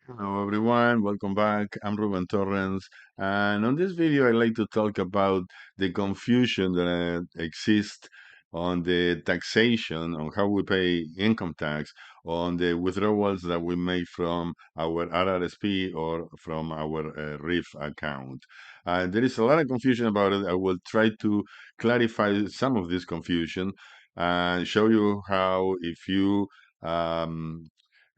Hello everyone, welcome back. I'm Ruben Torrens, and on this video I'd like to talk about the confusion that exists on the taxation, on how we pay income tax, on the withdrawals that we make from our RRSP or from our RRIF account. There is a lot of confusion about it. I will try to clarify some of this confusion and show you how um,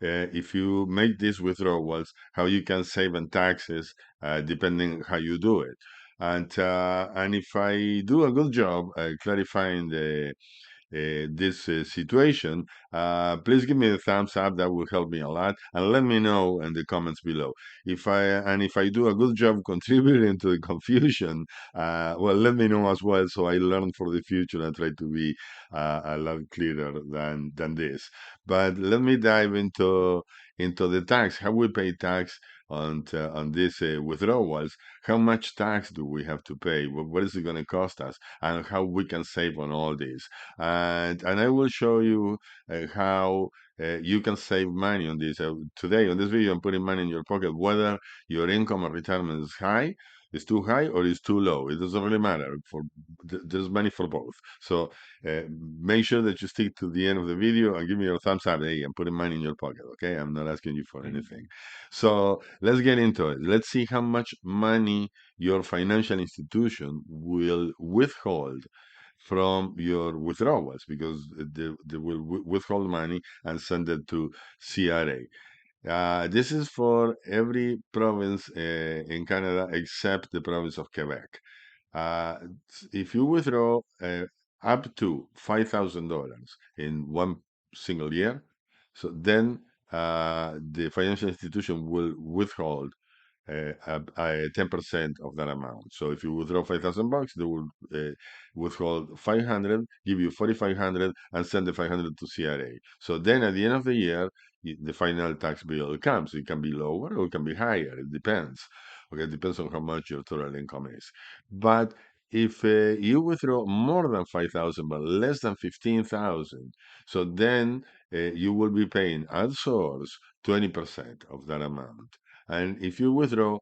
if you make these withdrawals, how you can save on taxes depending how you do it. And if I do a good job clarifying this situation, please give me a thumbs up. That will help me a lot, and let me know in the comments below. If I do a good job contributing to the confusion, well, let me know as well, so I learn for the future and try to be a lot clearer than this. But let me dive into the tax. How we pay tax on these withdrawals? How much tax do we have to pay? What is it going to cost us? And how we can save on all this? And I will show you how you can save money on this. Today, on this video, I'm putting money in your pocket, whether your income or retirement is high, is too high, or is too low. It doesn't really matter. There's money for both. So make sure that you stick to the end of the video and give me your thumbs up. Hey, I'm putting money in your pocket. Okay, I'm not asking you for anything. So let's get into it. Let's see how much money your financial institution will withhold from your withdrawals, because they will withhold money and send it to CRA. This is for every province in Canada except the province of Quebec. Uh, if you withdraw up to $5,000 in one single year, so then the financial institution will withhold 10% of that amount. So if you withdraw 5,000 bucks, they will withhold 500, give you 4,500, and send the 500 to CRA. So then at the end of the year, the final tax bill comes. It can be lower or it can be higher. It depends. Okay, it depends on how much your total income is. But if you withdraw more than 5,000 but less than 15,000, so then you will be paying at source 20% of that amount. And if you withdraw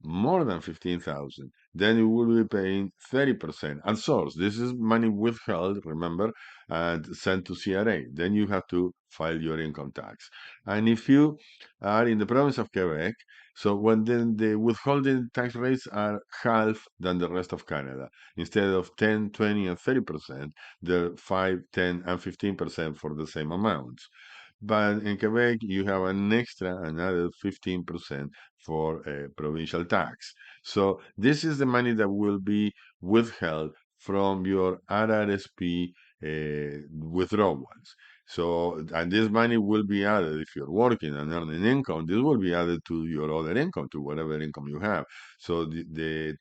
more than 15,000, then you will be paying 30% at source. This is money withheld, remember, and sent to CRA. Then you have to file your income tax. And if you are in the province of Quebec, so when then the withholding tax rates are half than the rest of Canada. Instead of 10, 20, and 30%, they're 5, 10, and 15% for the same amounts. But in Quebec, you have another 15% for provincial tax. So this is the money that will be withheld from your RRSP withdrawals. So, and this money will be added if you're working and earning income. This will be added to your other income, to whatever income you have. So the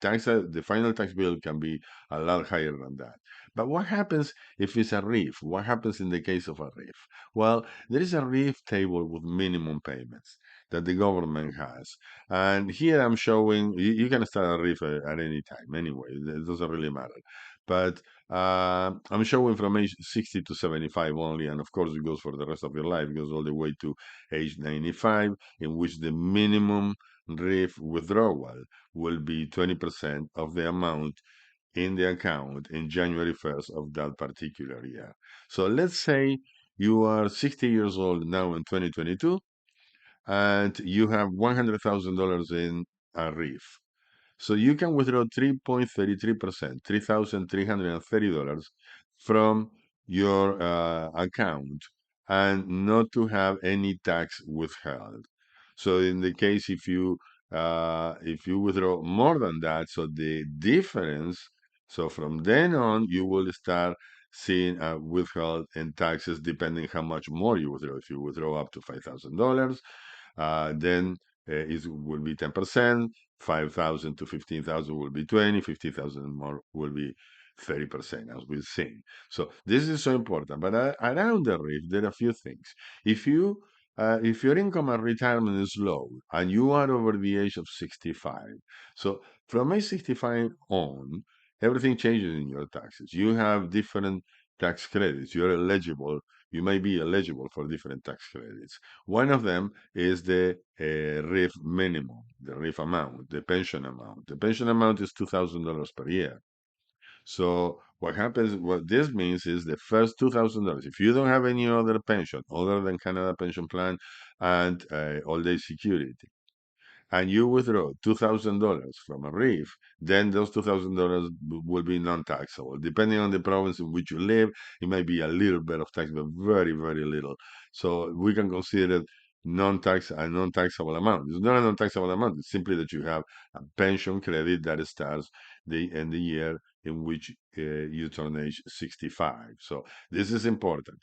final tax bill can be a lot higher than that. But what happens if it's a RRIF? What happens in the case of a RRIF? Well, there is a RRIF table with minimum payments that the government has. And here I'm showing, you can start a RRIF at any time anyway, it doesn't really matter. But I'm showing from age 60 to 75 only, and of course it goes for the rest of your life, it goes all the way to age 95, in which the minimum RRIF withdrawal will be 20% of the amount in the account in January 1st of that particular year. So let's say you are 60 years old now in 2022, and you have $100,000 in a RRIF. So you can withdraw 3.33%, $3,330 from your account and not to have any tax withheld. So in the case if you withdraw more than that, so the difference, so from then on you will start seeing withheld in taxes depending how much more you withdraw. If you withdraw up to $5,000, then it will be 10%, 5,000 to 15,000 will be 20, 50,000 more will be 30%, as we've seen. So this is so important. But around the RRIF, there are a few things. If your income at retirement is low and you are over the age of 65, so from age 65 on, everything changes in your taxes. You have different tax credits. You're eligible. you might be eligible for different tax credits. One of them is the RRIF minimum, the RRIF amount, the pension amount. The pension amount is $2,000 per year. So what happens, what this means is the first $2,000. If you don't have any other pension other than Canada Pension Plan and old age security, and you withdraw $2,000 from a RRIF, then those $2,000 will be non-taxable. Depending on the province in which you live, it might be a little bit of tax, but very, very little. So we can consider it a non-taxable amount. It's not a non-taxable amount. It's simply that you have a pension credit that starts in the year in which you turn age 65. So this is important.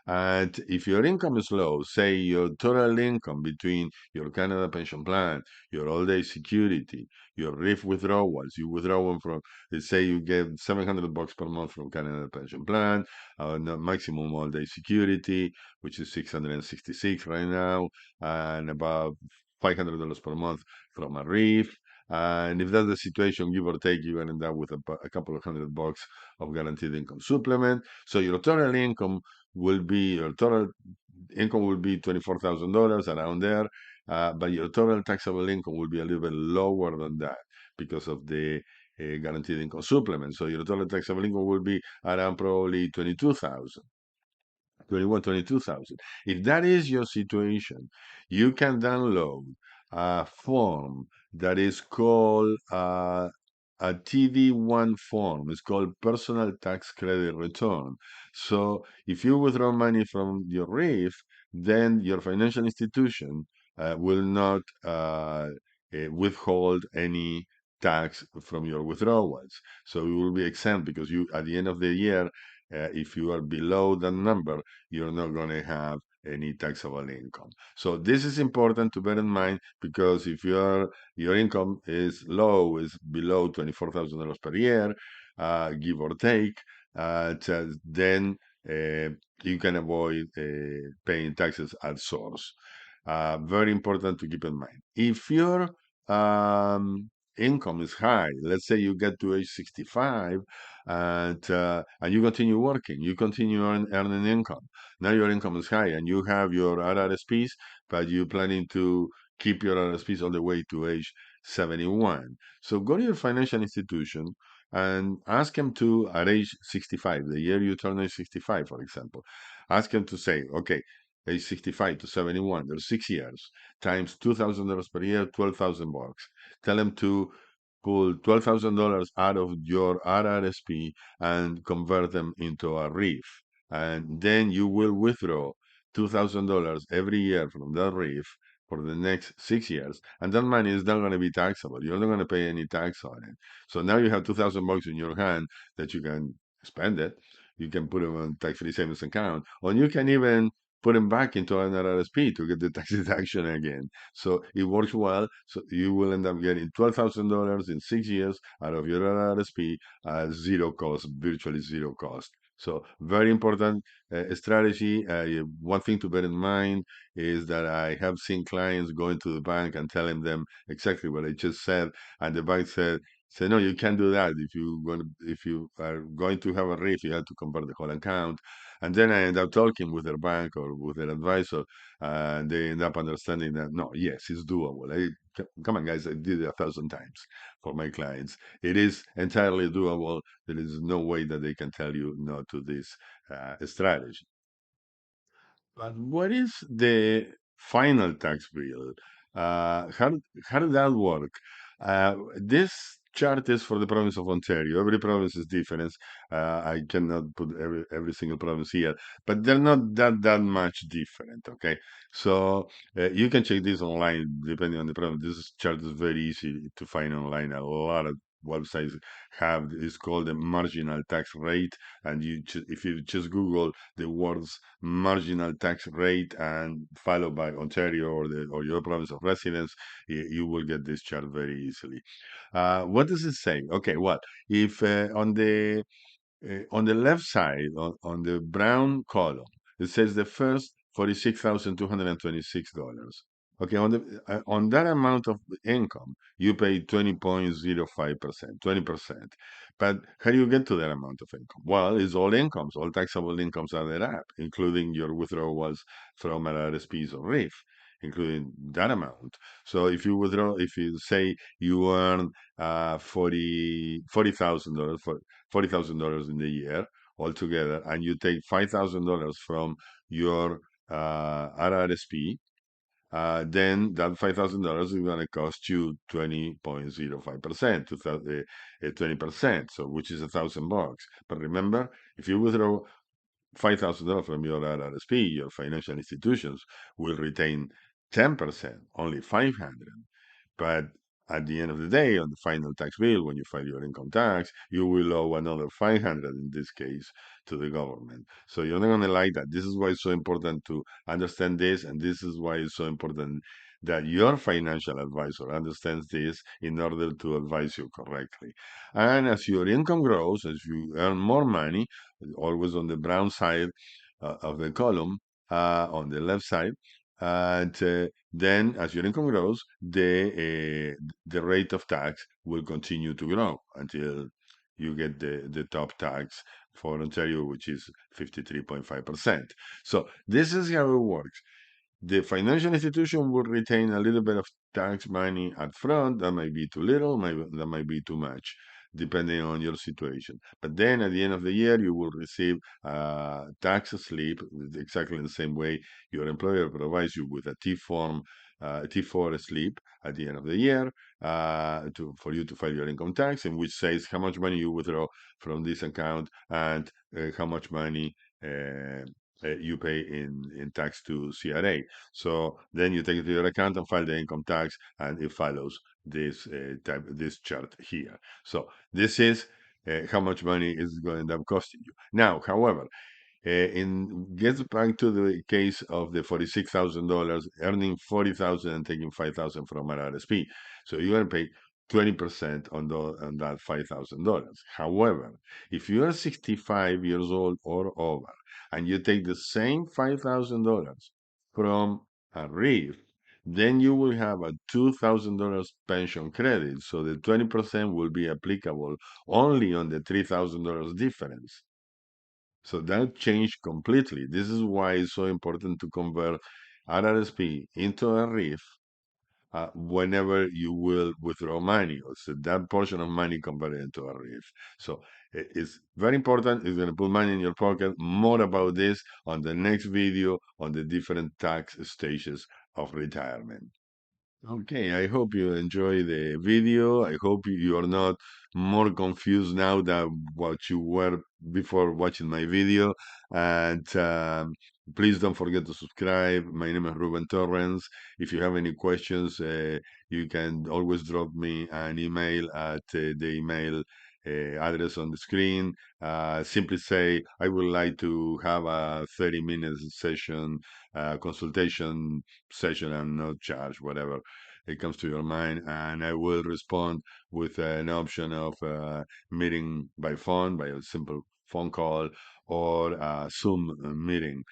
And if your income is low, say your total income between your Canada Pension Plan, your old age security, your RRIF withdrawals. You withdraw them from, let's say you get $700 per month from Canada Pension Plan, the maximum old age security, which is 666 right now, and about $500 per month from a RRIF. And if that's the situation, give or take, you're going to end up with a couple of $100 of guaranteed income supplement. So your total income will be $24,000 around there, but your total taxable income will be a little bit lower than that because of the guaranteed income supplement. So your total taxable income will be around probably 22,000. 22,000. If that is your situation, you can download a form that is called a TD1 form. It's called Personal Tax Credit Return. So if you withdraw money from your RRIF, then your financial institution will not withhold any tax from your withdrawals. So you will be exempt because you, at the end of the year, if you are below that number, you're not going to have any taxable income. So this is important to bear in mind because if your income is low, is below $24,000 per year, give or take, then you can avoid paying taxes at source. Very important to keep in mind. If your income is high, let's say you get to age 65 and you continue working, you continue earning income. Now your income is high and you have your RRSPs, but you're planning to keep your RRSPs all the way to age 71. So go to your financial institution and ask them to, at age 65, the year you turn age 65, for example, ask them to say, okay, age 65 to 71, there's 6 years, times $2,000 per year, 12,000 bucks. Tell them to pull $12,000 out of your RRSP and convert them into a RRIF. And then you will withdraw $2,000 every year from that RRIF for the next 6 years. And that money is not going to be taxable. You're not going to pay any tax on it. So now you have 2,000 bucks in your hand that you can spend it. You can put them on tax-free savings account, or you can even put them back into an RRSP to get the tax deduction again. So it works well. So you will end up getting $12,000 in 6 years out of your RRSP at zero cost, virtually zero cost. So very important strategy. One thing to bear in mind is that I have seen clients going to the bank and telling them exactly what I just said, and the bank said, no, you can't do that. If you are going to have a RIF, you have to convert the whole account. And then I end up talking with their bank or with their advisor, and they end up understanding that no, yes, it's doable. Come on, guys, I did it 1,000 times for my clients. It is entirely doable. There is no way that they can tell you no to this strategy. But what is the final tax bill? How did that work? This chart is for the province of Ontario. Every province is different. I cannot put every single province here, but they're not that much different. Okay, so you can check this online depending on the province. This chart is very easy to find online. A lot of websites have it's called the marginal tax rate, and if you just Google the words marginal tax rate and followed by Ontario or your province of residence, you will get this chart very easily. What does it say? Okay, well, if on the left side, on the brown column, it says the first $46,226. Okay, on that amount of income, you pay 20.05%, 20%. But how do you get to that amount of income? Well, it's all incomes, all taxable incomes added up, including your withdrawals from RRSPs or RRIF, including that amount. So if you withdraw, if you say you earn $40,000 for $40,000 in the year altogether, and you take $5,000 from your RRSP, then that $5,000 is going to cost you 20.05%, 20%, so which is $1,000. But remember, if you withdraw $5,000 from your RRSP, your financial institutions will retain 10%, only 500. But at the end of the day, on the final tax bill, when you file your income tax, you will owe another 500 in this case to the government. So you're not going to like that. This is why it's so important to understand this, and this is why it's so important that your financial advisor understands this in order to advise you correctly. And as your income grows, as you earn more money, always on the brown side of the column, on the left side, and then as your income grows, the rate of tax will continue to grow until you get the top tax for Ontario, which is 53.5%. So this is how it works. The financial institution will retain a little bit of tax money up front. That might be too little, that might be too much, depending on your situation. But then at the end of the year, you will receive a tax slip exactly the same way your employer provides you with a T-form, T4 slip at the end of the year for you to file your income tax, in which says how much money you withdraw from this account and how much money you pay in tax to CRA. So then you take it to your account and file the income tax, and it follows this chart here. So this is how much money is going to end up costing you. Now, however, in gets back to the case of the $46,000 earning 40,000 and taking 5,000 from RRSP. So you're going to pay 20% on that $5,000. However, if you are 65 years old or over and you take the same $5,000 from a RRIF, then you will have a $2,000 pension credit. So the 20% will be applicable only on the $3,000 difference. So that changed completely. This is why it's so important to convert RRSP into a RRIF whenever you will withdraw money. So that portion of money converted into a RRIF. So it's very important. It's going to put money in your pocket. More about this on the next video on the different tax stages of retirement. Okay, I hope you enjoy the video. I hope you are not more confused now than what you were before watching my video. And please don't forget to subscribe. My name is Ruben Torrens. If you have any questions, you can always drop me an email at the email address on the screen. Simply say, I would like to have a 30-minute session, consultation session and not charge, whatever it comes to your mind, and I will respond with an option of meeting by phone, by a simple phone call, or a Zoom meeting.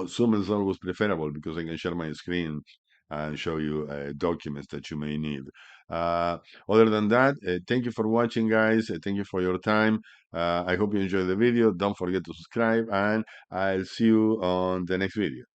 Zoom is always preferable because I can share my screen and show you documents that you may need. Uh, Other than that, thank you for watching, guys. Thank you for your time. I hope you enjoyed the video. Don't forget to subscribe, and I'll see you on the next video.